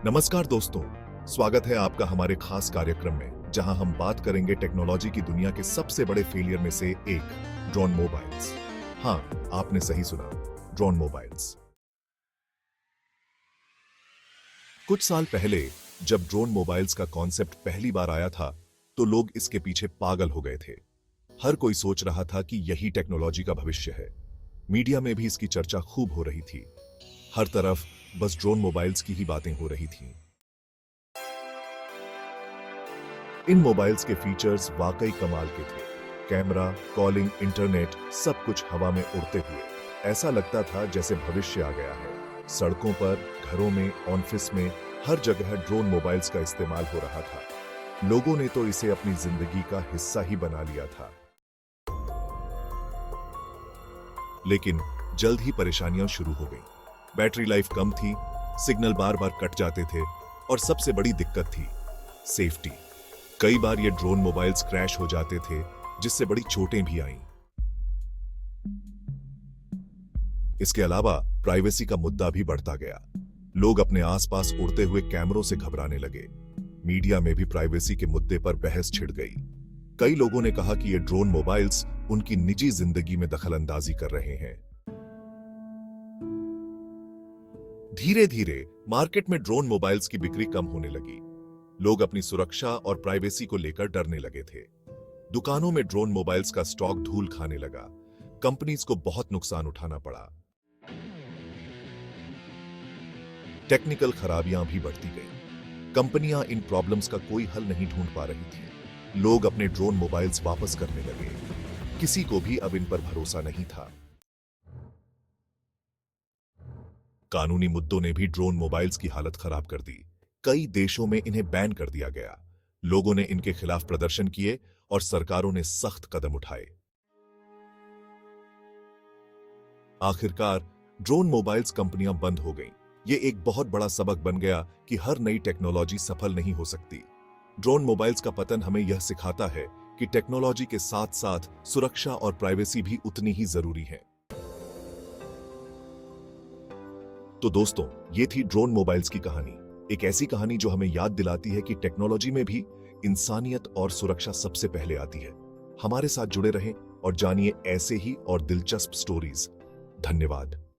नमस्कार दोस्तों, स्वागत है आपका हमारे खास कार्यक्रम में जहां हम बात करेंगे टेक्नोलॉजी की दुनिया के सबसे बड़े फेलियर में से एक, ड्रोन मोबाइल्स। हाँ, आपने सही सुना, ड्रोन मोबाइल्स। कुछ साल पहले जब ड्रोन मोबाइल्स का कॉन्सेप्ट पहली बार आया था तो लोग इसके पीछे पागल हो गए थे। हर कोई सोच रहा था कि यही टेक्नोलॉजी का भविष्य है। मीडिया में भी इसकी चर्चा खूब हो रही थी। हर तरफ बस ड्रोन मोबाइल्स की ही बातें हो रही थीं। इन मोबाइल्स के फीचर्स वाकई कमाल के थे। कैमरा, कॉलिंग, इंटरनेट, सब कुछ हवा में उड़ते हुए ऐसा लगता था जैसे भविष्य आ गया है। सड़कों पर, घरों में, ऑफिस में, हर जगह ड्रोन मोबाइल्स का इस्तेमाल हो रहा था। लोगों ने तो इसे अपनी जिंदगी का हिस्सा ही बना लिया था। लेकिन जल्द ही परेशानियां शुरू हो गईं। बैटरी लाइफ कम थी, सिग्नल बार बार कट जाते थे और सबसे बड़ी दिक्कत थी सेफ्टी। कई बार ये ड्रोन मोबाइल्स क्रैश हो जाते थे, जिससे बड़ी चोटें भी आईं। इसके अलावा प्राइवेसी का मुद्दा भी बढ़ता गया। लोग अपने आसपास उड़ते हुए कैमरों से घबराने लगे। मीडिया में भी प्राइवेसी के मुद्दे पर बहस छिड़ गई। कई लोगों ने कहा कि ये ड्रोन मोबाइल्स उनकी निजी जिंदगी में दखलंदाजी कर रहे हैं। धीरे धीरे मार्केट में ड्रोन मोबाइल्स की बिक्री कम होने लगी। लोग अपनी सुरक्षा और प्राइवेसी को लेकर डरने लगे थे। दुकानों में ड्रोन मोबाइल्स का स्टॉक धूल खाने लगा। कंपनीज को बहुत नुकसान उठाना पड़ा। टेक्निकल खराबियां भी बढ़ती गईं। कंपनियां इन प्रॉब्लम्स का कोई हल नहीं ढूंढ पा रही थी। लोग अपने ड्रोन मोबाइल्स वापस करने लगे। किसी को भी अब इन पर भरोसा नहीं था। कानूनी मुद्दों ने भी ड्रोन मोबाइल्स की हालत खराब कर दी। कई देशों में इन्हें बैन कर दिया गया। लोगों ने इनके खिलाफ प्रदर्शन किए और सरकारों ने सख्त कदम उठाए। आखिरकार ड्रोन मोबाइल्स कंपनियां बंद हो गईं। यह एक बहुत बड़ा सबक बन गया कि हर नई टेक्नोलॉजी सफल नहीं हो सकती। ड्रोन मोबाइल्स का पतन हमें यह सिखाता है कि टेक्नोलॉजी के साथ साथ सुरक्षा और प्राइवेसी भी उतनी ही जरूरी है। तो दोस्तों, ये थी ड्रोन मोबाइल्स की कहानी। एक ऐसी कहानी जो हमें याद दिलाती है कि टेक्नोलॉजी में भी इंसानियत और सुरक्षा सबसे पहले आती है। हमारे साथ जुड़े रहें और जानिए ऐसे ही और दिलचस्प स्टोरीज। धन्यवाद।